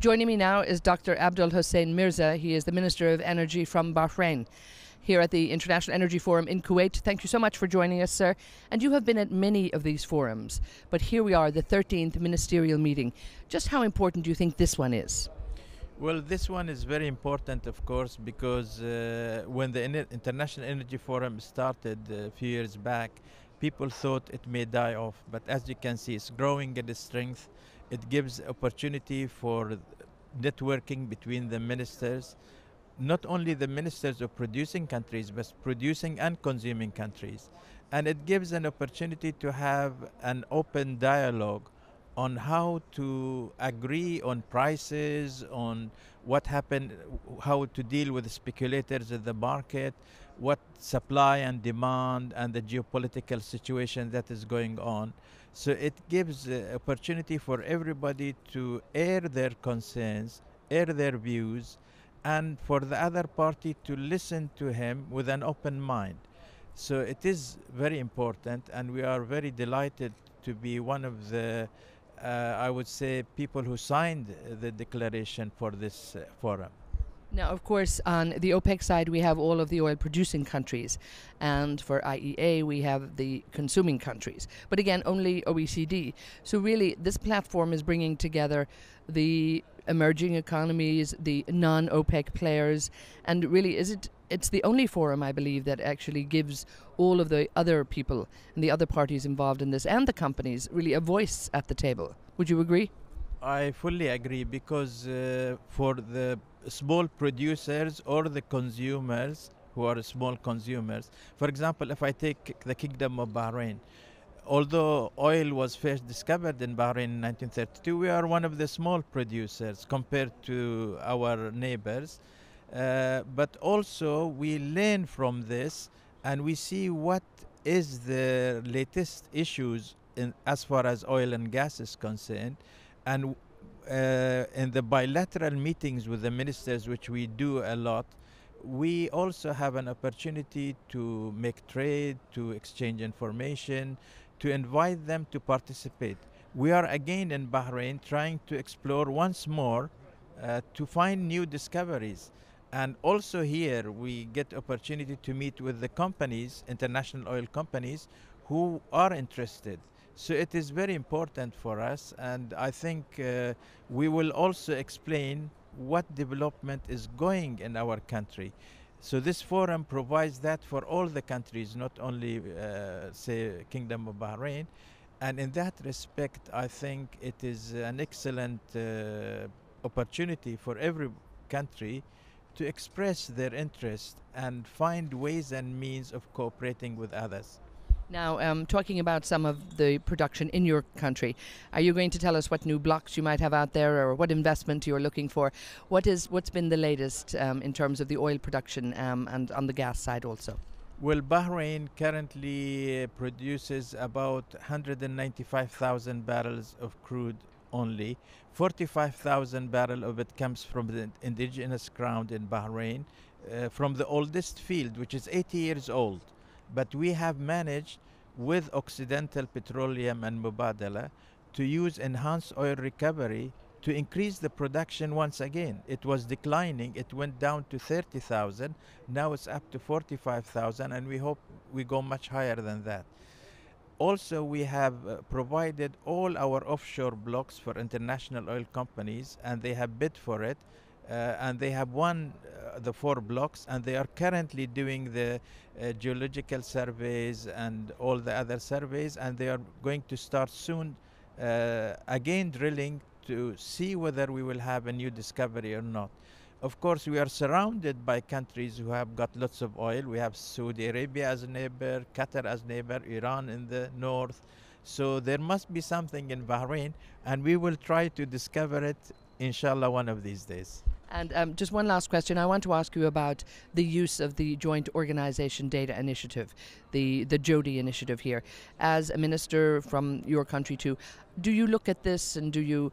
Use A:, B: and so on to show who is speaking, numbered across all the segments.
A: Joining me now is Dr. Abdul-Hussain Mirza. He is the Minister of Energy from Bahrain, here at the International Energy Forum in Kuwait. Thank you so much for joining us, sir. And you have been at many of these forums, but here we are, the 13th ministerial meeting. Just how important do you think this one is?
B: Well, this one is very important, of course, because when the International Energy Forum started a few years back, people thought it may die off. But as you can see, it's growing in strength. It gives opportunity for networking between the ministers, not only the ministers of producing countries, but producing and consuming countries. And it gives an opportunity to have an open dialogue on how to agree on prices, on what happened, how to deal with the speculators in the market, what supply and demand and the geopolitical situation that is going on. So it gives opportunity for everybody to air their concerns, air their views, and for the other party to listen to him with an open mind. So it is very important, and we are very delighted to be one of the I would say people who signed the declaration for this forum.
A: Now, of course, on the OPEC side, we have all of the oil producing countries, and for IEA, we have the consuming countries. But again, only OECD. So really, this platform is bringing together the emerging economies, the non-OPEC players, and really, it's the only forum, I believe, that actually gives all of the other people and the other parties involved in this and the companies really a voice at the table. Would you agree?
B: I fully agree, because for the small producers or the consumers who are small consumers, for example, if I take the Kingdom of Bahrain, although oil was first discovered in Bahrain in 1932, we are one of the small producers compared to our neighbors. But also we learn from this, and we see what is the latest issues as far as oil and gas is concerned. And in the bilateral meetings with the ministers, which we do a lot, we also have an opportunity to make trade, to exchange information, to invite them to participate. We are again in Bahrain trying to explore once more to find new discoveries. And also here we get opportunity to meet with the companies, international oil companies, who are interested. So it is very important for us, and I think we will also explain what development is going in our country. So this forum provides that for all the countries, not only, say, Kingdom of Bahrain. And in that respect, I think it is an excellent opportunity for every country to express their interest and find ways and means of cooperating with others.
A: Now, talking about some of the production in your country, are you going to tell us what new blocks you might have out there, or what investment you're looking for? What's been the latest in terms of the oil production and on the gas side also?
B: Well, Bahrain currently produces about 195,000 barrels of crude only. 45,000 barrels of it comes from the indigenous ground in Bahrain, from the oldest field, which is 80 years old. But we have managed with Occidental Petroleum and Mubadala to use enhanced oil recovery to increase the production once again. It was declining, it went down to 30,000, now it's up to 45,000, and we hope we go much higher than that. Also, we have provided all our offshore blocks for international oil companies, and they have bid for it. And they have won the 4 blocks, and they are currently doing the geological surveys and all the other surveys, and they are going to start soon again drilling to see whether we will have a new discovery or not. Of course, we are surrounded by countries who have got lots of oil. We have Saudi Arabia as a neighbor, Qatar as neighbor, Iran in the north. So there must be something in Bahrain, and we will try to discover it, inshallah, one of these days.
A: And just one last question. I want to ask you about the use of the Joint Organization Data Initiative, the JODI initiative here. As a minister from your country too, do you look at this and do you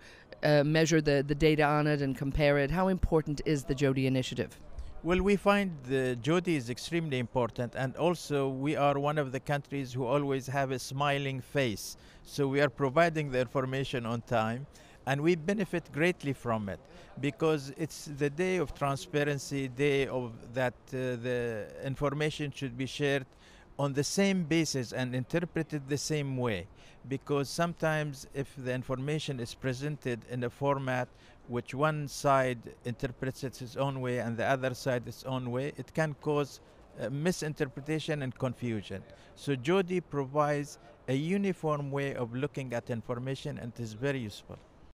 A: measure the data on it and compare it? How important is the JODI initiative?
B: Well, we find the JODI is extremely important, and also we are one of the countries who always have a smiling face. So we are providing the information on time. And we benefit greatly from it because it's the day of transparency, day of that the information should be shared on the same basis and interpreted the same way. Because sometimes if the information is presented in a format which one side interprets it its own way and the other side its own way, it can cause misinterpretation and confusion. So Jodi provides a uniform way of looking at information, and it is very useful.